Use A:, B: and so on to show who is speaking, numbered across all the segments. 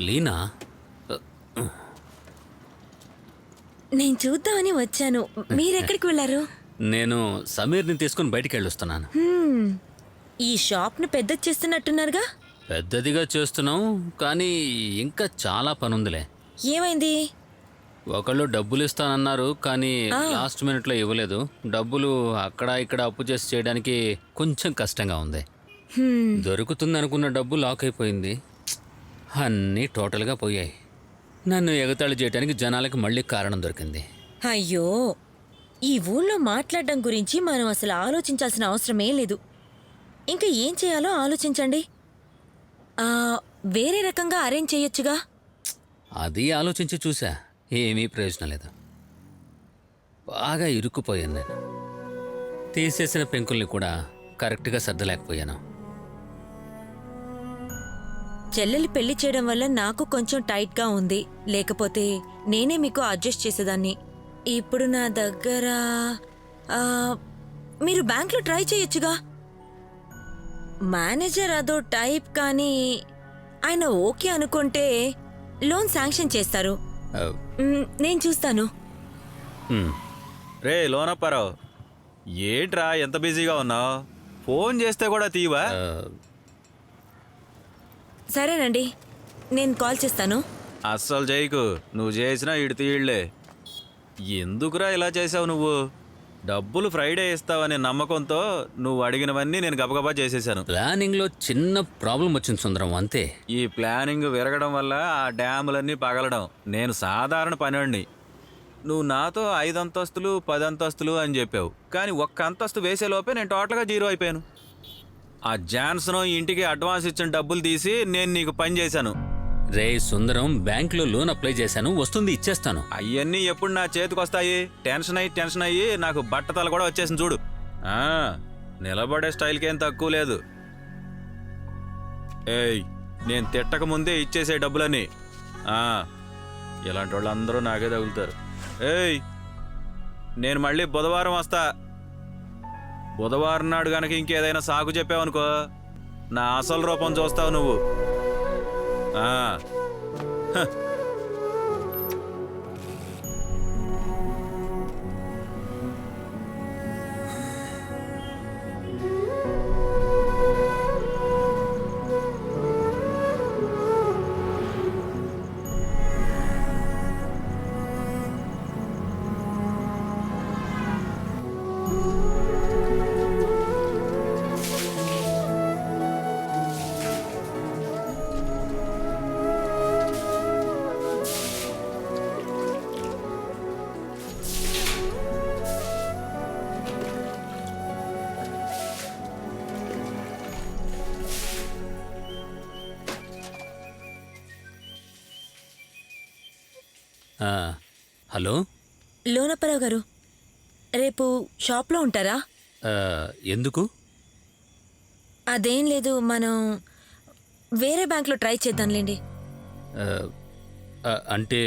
A: లీనా,
B: నేను చూద్దామని వచ్చాను. మీరెక్కడికి వెళ్ళారు?
A: నేను సమీర్ని తీసుకుని బయటికి వెళ్ళొస్తున్నాను.
B: ఈ షాప్ను పెద్దది చేస్తున్నట్టున్నారుగా.
A: పెద్దదిగా చేస్తున్నాం, కానీ ఇంకా చాలా పనుందిలే.
B: ఏమైంది?
A: ఒకళ్ళు డబ్బులు ఇస్తానన్నారు, కానీ లాస్ట్ మినిట్లో ఇవ్వలేదు. డబ్బులు అక్కడ ఇక్కడ అప్పు చేసి చేయడానికి కొంచెం కష్టంగా ఉంది. దొరుకుతుంది అనుకున్న డబ్బు లాక్ అయిపోయింది. అన్నీ టోటల్గా పోయాయి. నన్ను ఎగతాళి చేయడానికి జనాలకి మళ్ళీ కారణం దొరికింది.
B: అయ్యో, ఈ ఊళ్ళో మాట్లాడడం గురించి మనం అసలు ఆలోచించాల్సిన అవసరమే లేదు. ఇంకా ఏం చేయాలో ఆలోచించండి. వేరే రకంగా అరేంజ్ చేయొచ్చుగా.
A: అది ఆలోచించి చూసా, ఏమీ ప్రయోజనం లేదు. బాగా ఇరుక్కుపోయాను నేను. తీసేసిన పెంకుల్ని కూడా కరెక్ట్గా సర్దలేకపోయాను.
B: చెల్లెలి పెళ్లి చేయడం వల్ల నాకు కొంచెం టైట్గా ఉంది. లేకపోతే నేనే మీకు అడ్జస్ట్ చేసేదాన్ని. ఇప్పుడు నా దగ్గర మీరు బ్యాంక్లో ట్రై చేయొచ్చుగా. మేనేజర్ అదో టైప్, కానీ ఆయన ఓకే అనుకుంటే లోన్ శాంక్షన్ చేస్తారు. నేను చూస్తాను.
C: రే లోనప్పారావు, ఏంట్రా ఎంత బిజీగా ఉన్నావు? ఫోన్ చేస్తే కూడా తీవా?
B: సరేనండి, నేను కాల్ చేస్తాను.
C: అస్సలు చేయకు. నువ్వు చేసినా ఇటు తీయళ్లే. ఎందుకురా ఇలా చేసావు నువ్వు? డబ్బులు ఫ్రైడే ఇస్తావనే నమ్మకంతో నువ్వు అడిగినవన్నీ నేను గబగబా చేసేసాను.
A: ప్లానింగ్లో చిన్న ప్రాబ్లం వచ్చింది సుందరం, అంతే.
C: ఈ ప్లానింగ్ విరగడం వల్ల ఆ డ్యాములన్నీ పగలడం. నేను సాధారణ పనివాడిని. నువ్వు నాతో 5 అంతస్తులు 10 అంతస్తులు అని చెప్పావు, కానీ ఒక్క అంతస్తు వేసేలోపే నేను టోటల్గా జీరో అయిపోయాను. ఆ జాన్సన్ ఇంటికి అడ్వాన్స్ ఇచ్చిన డబ్బులు తీసి నేను నీకు పని చేశాను.
A: రే సుందరం, బ్యాంకులో లోన్ అప్లై చేశాను, వస్తుంది, ఇచ్చేస్తాను.
C: అవన్నీ ఎప్పుడు నా చేతికి వస్తాయి? టెన్షన్ అయ్యి నాకు బట్టతల కూడా వచ్చేసింది చూడు. నిలబడే స్టైల్కేం తక్కువ లేదు. ఏయ్, నేను తిట్టక ముందే ఇచ్చేసే డబ్బులని. ఇలాంటి వాళ్ళు అందరూ నాకే తగులుతారు. ఏయ్, నేను మళ్ళీ బుధవారం వస్తా. బుధవారం నాడు గనక ఇంకేదైనా సాగు చెప్పావనుకో, నా అసలు రూపం చూస్తావు నువ్వు.
A: హలో
B: లోనప్పారావు గారు, రేపు షాప్లో ఉంటారా?
A: ఎందుకు?
B: అదేం లేదు, మనం వేరే బ్యాంక్లో ట్రై చేద్దాంలేండి.
A: అంటే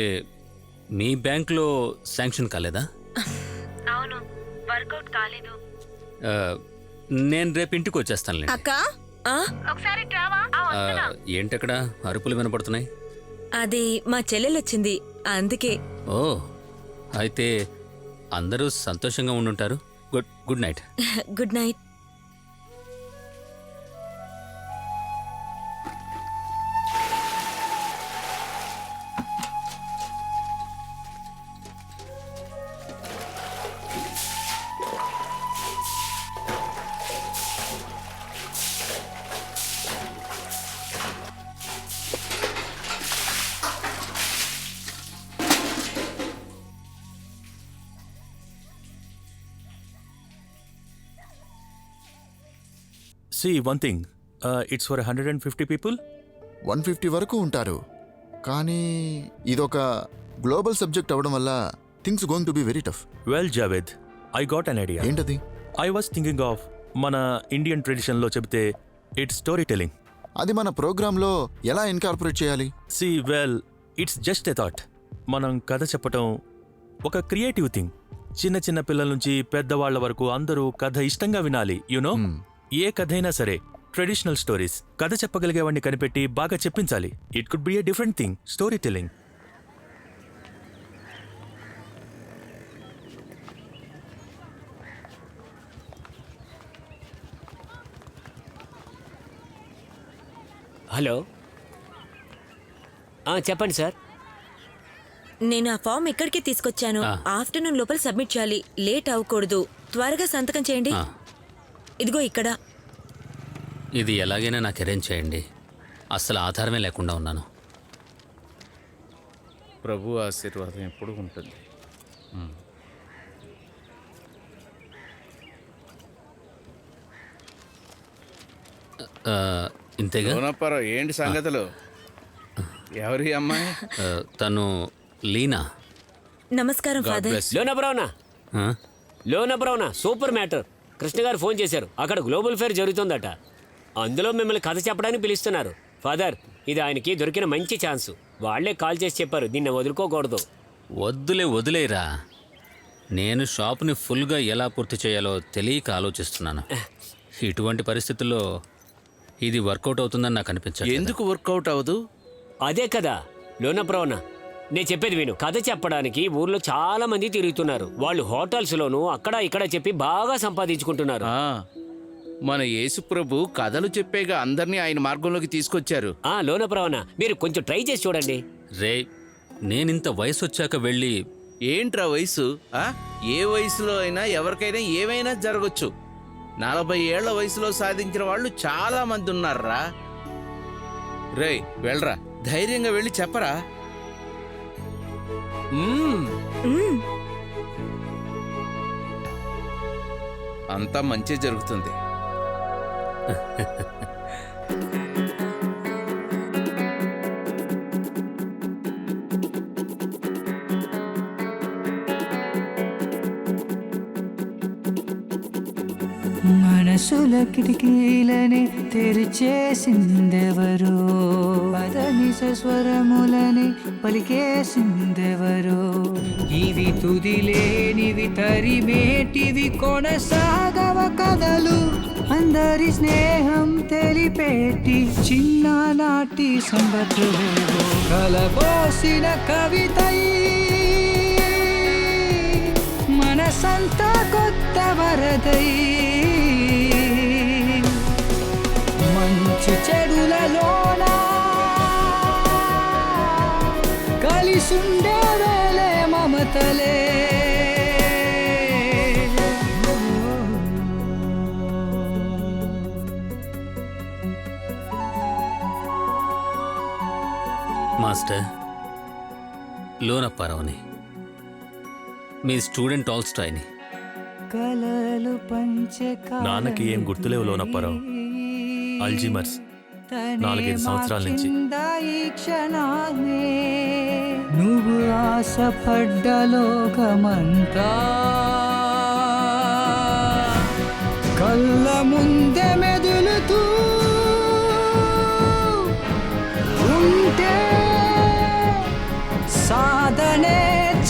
A: మీ బ్యాంక్లో శాంక్షన్ కాలేదా?
B: అవును, వర్కౌట్ కాలేదు.
A: నేను రేపు ఇంటికి వచ్చేస్తానులేండి.
B: అక్క, ఒకసారి
A: ఏంటక్కడ అరుపులు వినపడుతున్నాయి?
B: అది మా చెల్లెలొచ్చింది, అందుకే.
A: ఓ, అయితే అందరూ సంతోషంగా ఉండుంటారు. Good night.
B: Good night.
D: See, one thing. It's for 150 people.
E: 150 వరకు ఉంటారు, కానీ ఇదొక గ్లోబల్ సబ్జెక్ట్ అవడం వల్ల things going to be very tough.
D: Well, Javed, I got an idea.
E: ఏంటది?
D: I was thinking of మన ఇండియన్ ట్రెడిషన్లో చెబితే ఇట్స్ స్టోరీ టెలింగ్.
E: అది మన ప్రోగ్రాంలో ఎలా ఇన్కార్పొరేట్ చేయాలి?
D: See, well, it's just a thought. మనం కథ చెప్పటం ఒక క్రియేటివ్ థింగ్. చిన్న చిన్న పిల్లల నుంచి పెద్దవాళ్ల వరకు అందరూ కథ ఇష్టంగా వినాలి. యునో, ఏ కథైనా సరే ట్రెడిషనల్ స్టోరీస్. కథ చెప్పగలిగేవాడిని కనిపెట్టి బాగా చెప్పించాలి. It could be a different thing, story telling.
F: Hello, చెప్పండి సార్.
B: నేను ఆ ఫామ్ ఇక్కడికి తీసుకొచ్చాను. ఆఫ్టర్నూన్ లోపల సబ్మిట్ చేయాలి. లేట్ అవ్వకూడదు. త్వరగా సంతకం చేయండి.
A: ఆ.
B: ఇదిగో ఇక్కడ.
A: ఇది ఎలాగైనా నాకు అరేంజ్ చేయండి. అస్సలు ఆధారమే లేకుండా ఉన్నాను.
G: ప్రభు ఆశీర్వాదం ఎప్పుడు ఉంటుంది.
A: ఆ, ఇంతేగా.
G: లోనప్పారావు, ఏంటి సంగతులు? ఎవరి అమ్మాయి?
A: తను లీనా.
B: నమస్కారం ఫాదర్.
A: ఆ?
F: లోనబ్రౌనా సూపర్ మ్యాటర్. కృష్ణ గారు ఫోన్ చేశారు. అక్కడ గ్లోబల్ ఫేర్ జరుగుతుందట. అందులో మిమ్మల్ని కథ చెప్పడానికి పిలుస్తున్నారు. ఫాదర్, ఇది ఆయనకి దొరికిన మంచి ఛాన్స్. వాళ్లే కాల్ చేసి చెప్పారు, దీన్ని వదులుకోకూడదు.
A: వదిలేరా. నేను షాప్ని ఫుల్గా ఎలా పూర్తి చేయాలో తెలియక ఆలోచిస్తున్నాను. ఇటువంటి పరిస్థితుల్లో ఇది వర్కౌట్ అవుతుందని నాకు అనిపించదు.
G: ఎందుకు వర్కౌట్ అవ్వదు?
F: అదే కదా లోనబ్రౌనా, నేను చెప్పేది విను. కథ చెప్పడానికి ఊర్లో చాలా మంది తిరుగుతున్నారు. వాళ్ళు హోటల్స్ లోను అక్కడ ఇక్కడ చెప్పి బాగా సంపాదించుకుంటున్నారు.
G: మన యేసు ప్రభు కథలు చెప్పేగా అందరినీ ఆయన మార్గంలోకి తీసుకొచ్చారు.
F: లోనబ్రౌనా, మీరు కొంచెం ట్రై చేసి చూడండి.
A: రే, నేనింత వయసు వచ్చాక వెళ్ళి
G: ఏంట్రా వయసు? ఏ వయసులో అయినా ఎవరికైనా ఏమైనా జరగచ్చు. 40 ఏళ్ల వయసులో సాధించిన వాళ్ళు చాలా మంది ఉన్నారా. రేయ్, వెళ్ళరా, ధైర్యంగా వెళ్ళి చెప్పరా. అంతా మంచి జరుగుతుంది.
H: మనసుల కిటికీలని తెరిచేసిందెవరో, పదనిస స్వరములని పలికేసిందెవరో. ఇవి తుదిలేనివి తరిమేటివి కొనసాగవ కథలు, అందరి స్నేహం తెలిపేటి చిన్ననాటి సంగతులేవో. కలబోసిన కవితై మనసంతా కొత్త వరదై, మంచి చెడులలోన కలిసుండే వేలే మమతలే.
A: మాస్టర్, లోనప్పారావుని, మీ స్టూడెంట్ టాల్స్టాయ్ని.
H: కలలు పంచే
D: నాన్నకి ఏం గుర్తులేవు లోనప్పారావు. అల్జీమర్స్ 4-5 సంవత్సరాల నుంచి.
H: ఈ క్షణాన్నే నువ్వు ఆశపడ్డ లోకమంతా కళ్ళ ముందే మెదులుతూ ఉంటే సాధనే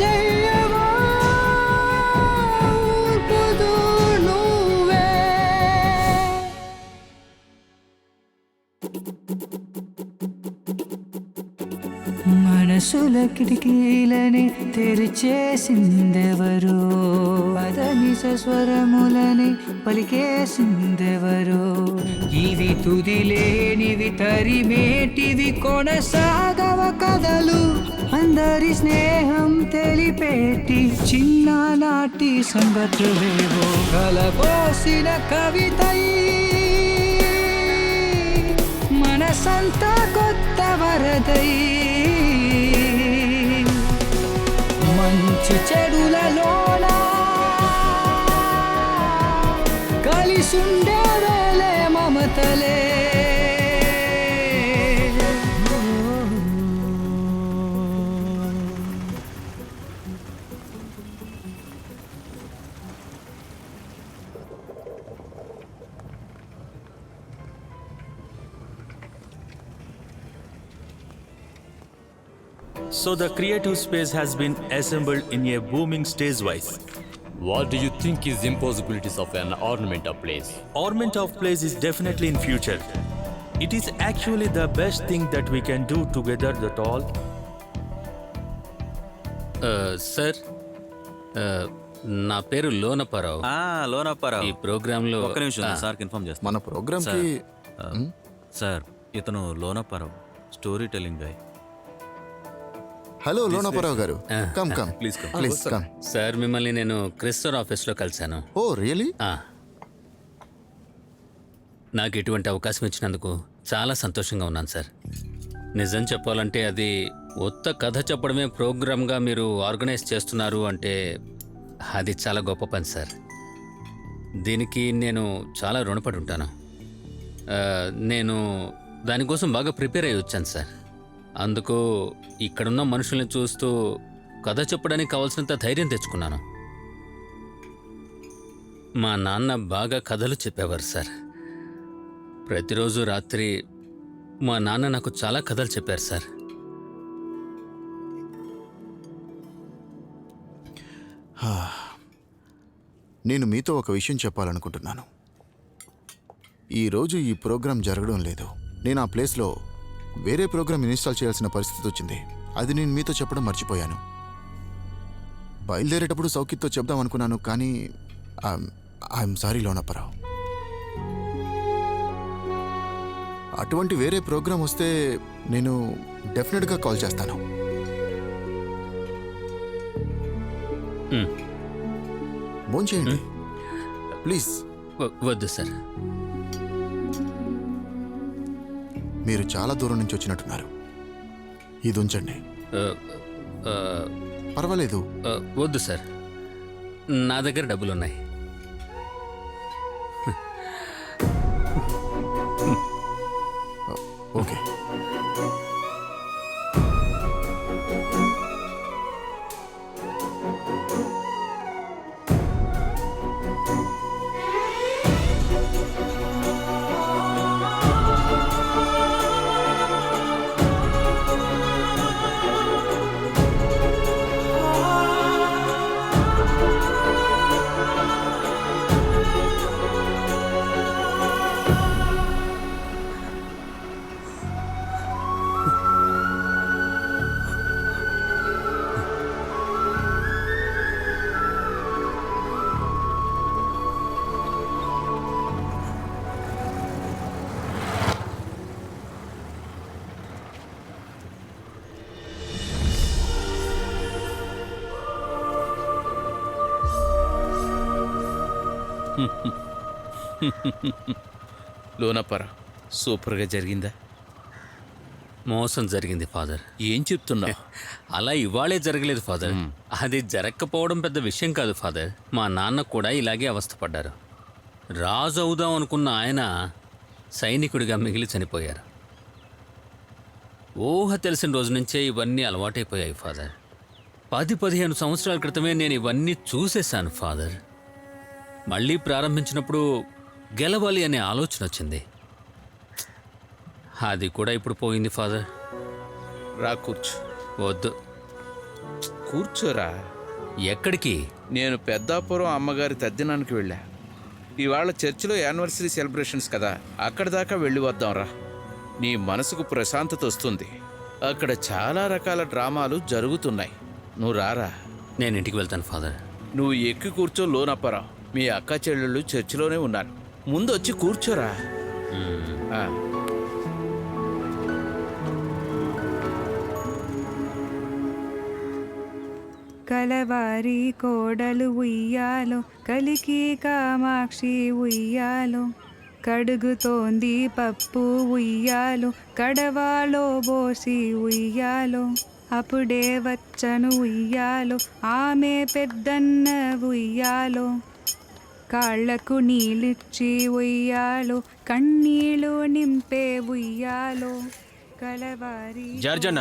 H: చెయ్యవా ఊర్పుదు నువ్వే. మనసుల కిటికీలని తెరిచేసిందెవరో, పదనిస స్వరములని పలికేసిందెవరో. ఇవి తుదిలేనివి తరిమేటివి కొనసాగవ కథలు, అందరి స్నేహం తెలిపేటి చిన్ననాటి సంగతులేవో. కలబోసిన కవితై మనసంతా కొత్త వరదై, మంచి చెడులలోన కలిసుండే వేలే మమతలే.
D: So the creative space has been assembled in a booming stage-wise.
I: What do you think is impossibilities of an ornamental place?
D: Ornament of place is definitely in future. It is actually the best thing that we can do together, that all.
A: Sir నా పేరు లోనపారావు.
C: లోనప్పారావు.
A: ఈ ప్రోగ్రాంలో
C: ఒక్క నిమిషం సార్కి inform చేస్తాను.
E: మన ప్రోగ్రామ్కి
C: సార్ ఇతను Lonapparao, story telling guy.
E: Hello Lonaparao గారు, come come
C: Please come.
E: Please come.
A: Sir మిమ్మల్ని నేను క్రిస్టర్ ఆఫీస్లో కలిశాను.
E: Oh really?
A: ఆ. నాకు ఇటువంటి అవకాశం ఇచ్చినందుకు చాలా సంతోషంగా ఉన్నాను సార్. నిజం చెప్పాలంటే అది ఉత్త కథ చెప్పడమే ప్రోగ్రామ్గా మీరు ఆర్గనైజ్ చేస్తున్నారు అంటే అది చాలా గొప్ప పని సార్. దీనికి నేను చాలా రుణపడి ఉంటాను. నేను దానికోసం బాగా ప్రిపేర్ అయ్యి వచ్చాను సార్. అందుకు ఇక్కడున్న మనుషుల్ని చూస్తూ కథ చెప్పడానికి కావాల్సినంత ధైర్యం తెచ్చుకున్నాను. మా నాన్న బాగా కథలు చెప్పేవారు సార్. ప్రతిరోజు రాత్రి మా నాన్న నాకు చాలా కథలు చెప్పారు సార్.
E: నేను మీతో ఒక విషయం చెప్పాలనుకుంటున్నాను. ఈరోజు ఈ ప్రోగ్రాం జరగడం లేదు. నేను ఆ ప్లేస్లో వేరే ప్రోగ్రాం ఇన్స్టాల్ చేయాల్సిన పరిస్థితి వచ్చింది. అది నేను మీతో చెప్పడం మర్చిపోయాను. బయలుదేరేటప్పుడు సౌకిత్తో చెప్దాం అనుకున్నాను, కానీ ఐఎమ్ సారీ లోనపరావు. అటువంటి వేరే ప్రోగ్రాం వస్తే నేను డెఫినెట్గా కాల్ చేస్తాను. భోంచేయండి ప్లీజ్.
A: వద్దు సార్.
E: మీరు చాలా దూరం నుంచి వచ్చినట్టున్నారు. ఇది ఉంచండి. పర్వాలేదు.
A: వద్దు సార్, నా దగ్గర డబ్బులున్నాయి.
E: ఓకే.
G: లోనపర సూపర్గా జరిగిందా?
A: మోసం జరిగింది ఫాదర్.
G: ఏం చెప్తున్నావు?
A: అలా ఇవాళే జరగలేదు ఫాదర్. అది జరగకపోవడం పెద్ద విషయం కాదు ఫాదర్. మా నాన్న కూడా ఇలాగే అవస్థపడ్డారు. రాజు అవుదాం అనుకున్న ఆయన సైనికుడిగా మిగిలి చనిపోయారు. ఊహ తెలిసిన రోజు నుంచే ఇవన్నీ అలవాటైపోయాయి ఫాదర్. 10-15 సంవత్సరాల క్రితమే నేను ఇవన్నీ చూసేశాను ఫాదర్. మళ్ళీ ప్రారంభించినప్పుడు గెలవాలి అనే ఆలోచన వచ్చింది. అది కూడా ఇప్పుడు పోయింది ఫాదర్.
G: రా కూర్చో.
A: వద్దు.
G: కూర్చోరా.
A: ఎక్కడికి?
G: నేను పెద్దాపురం అమ్మగారి తద్దినానికి వెళ్ళా. ఇవాళ చర్చిలో యానివర్సరీ సెలబ్రేషన్స్ కదా, అక్కడి దాకా వెళ్ళి వద్దాంరా. నీ మనసుకు ప్రశాంతత వస్తుంది. అక్కడ చాలా రకాల డ్రామాలు జరుగుతున్నాయి. నువ్వు రారా.
A: నేను ఇంటికి వెళ్తాను ఫాదర్.
G: నువ్వు ఎక్కి కూర్చో లోనప్పరా. మీ అక్క చెల్లెళ్ళు చర్చిలోనే ఉన్నారు. ముందు వచ్చి కూర్చోరా.
H: కలవారి కోడలు ఉయ్యాలో, కలికి కామాక్షి ఉయ్యాలో, కడుగుతోంది పప్పు ఉయ్యాలో, కడవాలో బోసి ఉయ్యాలో, అప్పుడే వచ్చను ఉయ్యాలో, ఆమె పెద్దన్న ఉయ్యాలో, కాళ్లకు నీళ్ళిచ్చి ఉయ్యాలో, కన్నీళ్ళు నింపే ఉయ్యాలో.
J: జర్జన్న,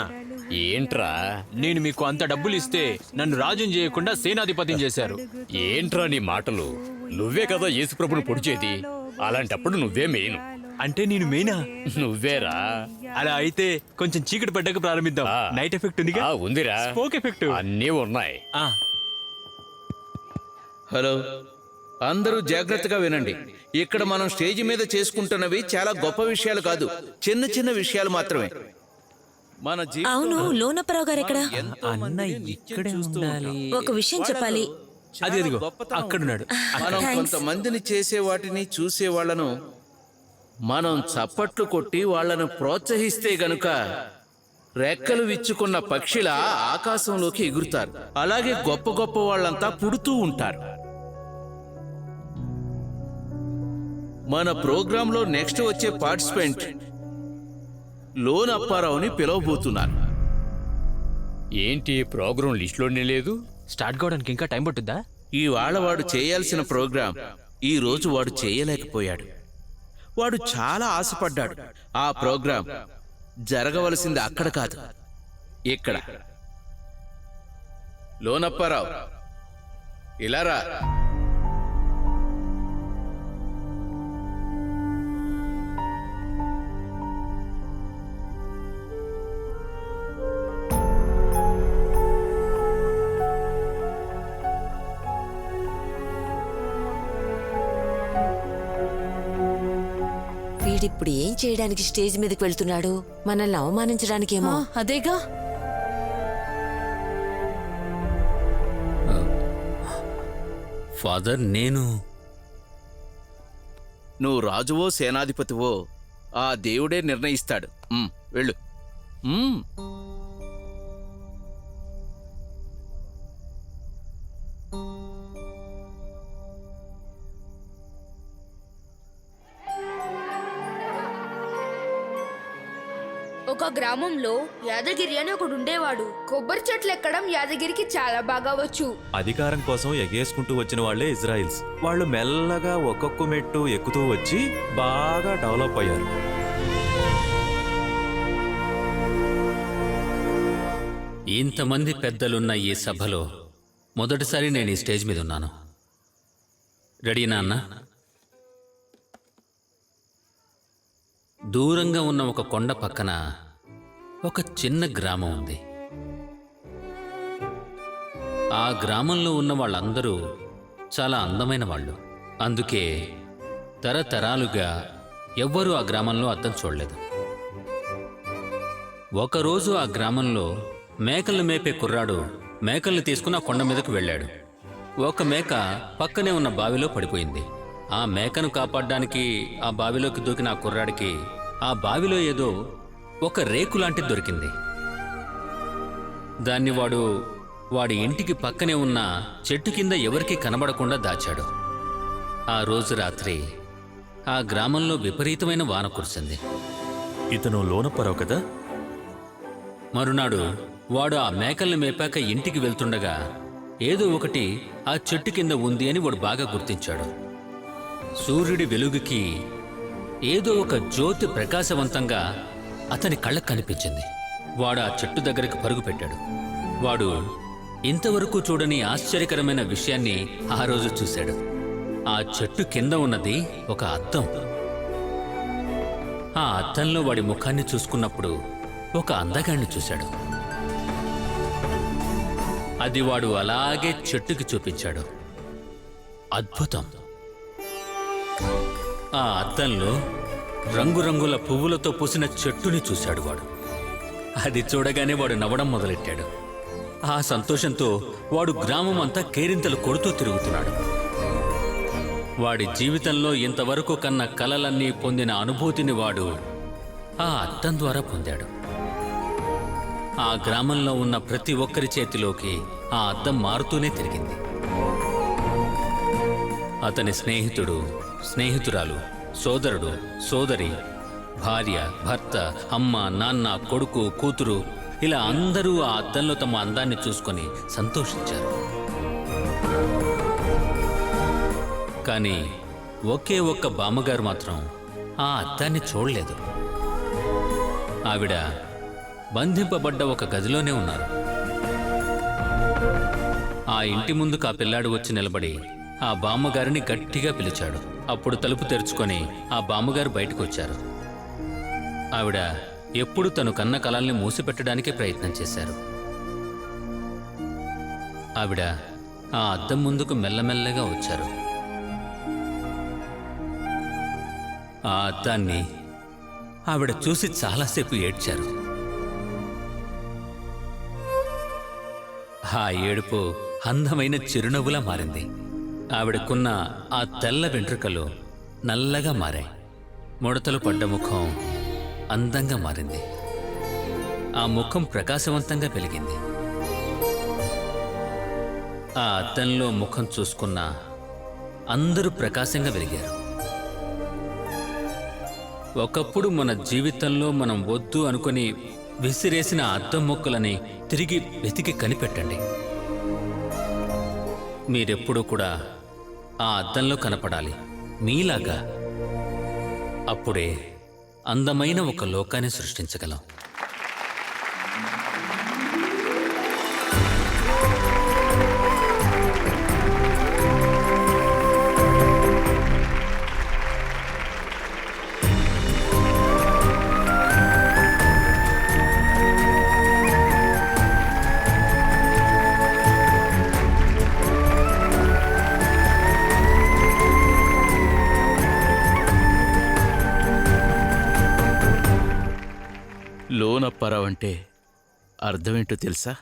J: ఏంట్రా నేను మీకు అంత డబ్బులు ఇస్తే నన్ను రాజుని చేయకుండా సేనాధిపతిని చేశారు.
I: ఏంట్రా నీ మాటలు? నువ్వే కదా యేసుప్రభుని పొడిచేది. అలాంటప్పుడు నువ్వే మెయిన్.
J: అంటే నేను మెయినా?
I: నువ్వేరా.
J: అలా అయితే కొంచెం చీకటి పడ్డాక ప్రారంభిద్దాం. నైట్ ఎఫెక్ట్ ఉందిగా?
I: ఉందిరా.
J: స్మోక్ ఎఫెక్ట్
I: అన్నీ ఉన్నాయి.
G: హలో, అందరూ జాగ్రత్తగా వినండి. ఇక్కడ మనం స్టేజ్ మీద చేసుకుంటున్నవి చాలా గొప్ప విషయాలు కాదు, చిన్న చిన్న విషయాలు మాత్రమే. మన
B: అవును, లోనప్పరావు గారు ఎక్కడ?
J: అన్న ఇక్కడే ఉండాలి.
B: ఒక విషయం చెప్పాలి.
J: అది అదిగో అక్కడున్నాడు.
G: మనం కొంతమందిని చేసే వాటిని చూసే వాళ్ళను మనం చప్పట్లు కొట్టి వాళ్ళను ప్రోత్సహిస్తే గనుక రెక్కలు విచ్చుకున్న పక్షిలా ఆకాశంలోకి ఎగురుతారు. అలాగే గొప్ప గొప్ప వాళ్ళంతా పుడుతూ ఉంటారు. మన ప్రోగ్రాంలో నెక్స్ట్ వచ్చే పార్టిసిపెంట్ లోన్ అప్పారావుని పిలవబోతున్నారు.
I: ఏంటి ప్రోగ్రాం లిస్టులోనే లేదు?
J: స్టార్ట్ కావడానికి ఇంకా టైం పట్టుద్దా?
G: ఇవాళ వాడు చేయాల్సిన ప్రోగ్రాం ఈ రోజు వాడు చేయలేకపోయాడు. వాడు చాలా ఆశపడ్డాడు. ఆ ప్రోగ్రాం జరగవలసింది అక్కడ కాదు, ఇక్కడ. లోనప్పారావు, ఇలా రా.
K: వీడిప్పుడు ఏం చేయడానికి స్టేజ్ మీదకి వెళ్తున్నాడు? మనల్ని అవమానించడానికేమో.
B: అదేగా.
A: ఫాదర్,
G: నువ్వు రాజువో సేనాధిపతివో ఆ దేవుడే నిర్ణయిస్తాడు. వెళ్ళు.
L: ఒక గ్రామంలో యాదగిరి అని ఒకడు ఉండేవాడు. కొబ్బరి చెట్లు ఎక్కడం యాదగిరికి చాలా బాగా వచ్చు.
C: అధికారం కోసం ఎగేసుకుంటూ వచ్చిన వాళ్లే ఇజ్రాయిల్స్. వాళ్ళు మెల్లగా ఒక్కొక్క మెట్టు ఎక్కుతూ వచ్చి బాగా డెవలప్ అయ్యారు.
A: ఇంతమంది పెద్దలున్న ఈ సభలో మొదటిసారి నేను ఈ స్టేజ్ మీద ఉన్నాను. రెడీనా అన్న? దూరంగా ఉన్న ఒక కొండ పక్కన ఒక చిన్న గ్రామం ఉంది. ఆ గ్రామంలో ఉన్న వాళ్ళందరూ చాలా అందమైన వాళ్ళు. అందుకే తరతరాలుగా ఎవ్వరూ ఆ గ్రామంలో అద్దం చూడలేదు. ఒకరోజు ఆ గ్రామంలో మేకలను మేపే కుర్రాడు మేకల్ని తీసుకుని ఆ కొండ మీదకు వెళ్ళాడు. ఒక మేక పక్కనే ఉన్న బావిలో పడిపోయింది. ఆ మేకను కాపాడడానికి ఆ బావిలోకి దూకిన ఆ కుర్రాడికి ఆ బావిలో ఏదో ఒక రేకు లాంటిది దొరికింది. దాన్ని వాడి ఇంటికి పక్కనే ఉన్న చెట్టు కింద ఎవరికీ కనబడకుండా దాచాడు. ఆ రోజు రాత్రి ఆ గ్రామంలో విపరీతమైన వాన కురిసింది.
D: ఇతను లోనప్పారావు కదా?
A: మరునాడు వాడు ఆ మేకల్ని మేపాక ఇంటికి వెళ్తుండగా ఏదో ఒకటి ఆ చెట్టు కింద ఉంది అని వాడు బాగా గుర్తించాడు. సూర్యుడి వెలుగుకి ఏదో ఒక జ్యోతి ప్రకాశవంతంగా అతని కళ్ళకు కనిపించింది. వాడు ఆ చెట్టు దగ్గరికి పరుగు పెట్టాడు. వాడు ఇంతవరకు చూడని ఆశ్చర్యకరమైన విషయాన్ని ఆ రోజు చూశాడు. ఆ చెట్టు కింద ఉన్నది ఒక అద్దం. ఆ అద్దంలో వాడి ముఖాన్ని చూసుకున్నప్పుడు ఒక అందగాన్ని చూశాడు. అది వాడు అలాగే చెట్టుకి చూపించాడు. అద్భుతం! ఆ అద్దంలో రంగురంగుల పువ్వులతో పూసిన చెట్టుని చూశాడు వాడు. అది చూడగానే వాడు నవ్వడం మొదలెట్టాడు. ఆ సంతోషంతో వాడు గ్రామం అంతా కేరింతలు కొడుతూ తిరుగుతున్నాడు. వాడి జీవితంలో ఇంతవరకు కన్న కలలన్నీ పొందిన అనుభూతిని వాడు ఆ అద్దం ద్వారా పొందాడు. ఆ గ్రామంలో ఉన్న ప్రతి ఒక్కరి చేతిలోకి ఆ అద్దం మారుతూనే తిరిగింది. అతని స్నేహితుడు, స్నేహితురాలు, సోదరుడు, సోదరి, భార్య, భర్త, అమ్మ, నాన్న, కొడుకు, కూతురు, ఇలా అందరూ ఆ అద్దంలో తమ అందాన్ని చూసుకొని సంతోషించారు. కానీ ఒకే ఒక్క బామ్మగారు మాత్రం ఆ అద్దాన్ని చూడలేదు. ఆవిడ బంధింపబడ్డ ఒక గదిలోనే ఉన్నారు. ఆ ఇంటి ముందుకు ఆ పిల్లాడు వచ్చి నిలబడి ఆ బామ్మగారిని గట్టిగా పిలిచాడు. అప్పుడు తలుపు తెరుచుకొని ఆ బామ్మగారు బయటకు వచ్చారు. ఆవిడ ఎప్పుడు తను కన్న కలల్ని మూసిపెట్టడానికే ప్రయత్నం చేశారు. ఆవిడ ఆ అద్దం ముందుకు మెల్లమెల్లగా వచ్చారు. ఆ అద్దాన్ని ఆవిడ చూసి చాలాసేపు ఏడ్చారు. ఆ ఏడుపు అందమైన చిరునవ్వులా మారింది. ఆవిడకున్న ఆ తెల్ల వెంట్రుకలు నల్లగా మారాయి. ముడతలు పడ్డ ముఖం అందంగా మారింది. ఆ ముఖం ప్రకాశవంతంగా వెలిగింది. ఆ అద్దంలో ముఖం చూసుకున్న అందరూ ప్రకాశంగా వెలిగారు. ఒకప్పుడు మన జీవితంలో మనం వద్దు అనుకుని విసిరేసిన అద్దం ముక్కలని తిరిగి వెతికి కనిపెట్టండి. మీరెప్పుడూ కూడా ఆ అద్దంలో కనపడాలి మీలాగా. అప్పుడే అందమైన ఒక లోకాన్ని సృష్టించగలం.
G: లోనప్పారావు అంటే అర్థమేంటో తెలుసా?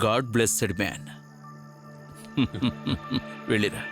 G: God blessed man. వెళ్ళిరా.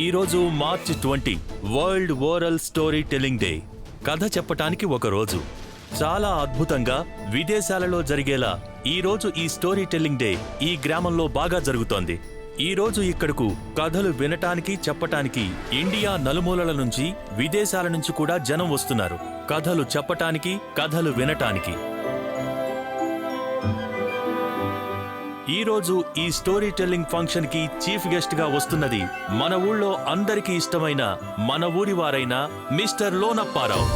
D: ఈరోజు మార్చి 20 world oral story telling day. కథ చెప్పటానికి ఒక రోజు. చాలా అద్భుతంగా విదేశాలలో జరిగేలా ఈరోజు ఈ స్టోరీ టెల్లింగ్ డే ఈ గ్రామంలో బాగా జరుగుతోంది. ఈరోజు ఇక్కడకు కథలు వినటానికి చెప్పటానికి ఇండియా నలుమూలల నుంచి విదేశాల నుంచి కూడా జనం వస్తున్నారు. కథలు చెప్పటానికి, కథలు వినటానికి. ఈరోజు ఈ స్టోరీ టెల్లింగ్ ఫంక్షన్ కి చీఫ్ గెస్ట్ గా వస్తున్నది మన ఊళ్ళో అందరికీ ఇష్టమైన మన ఊరి వారైన మిస్టర్ లోనప్పారావు.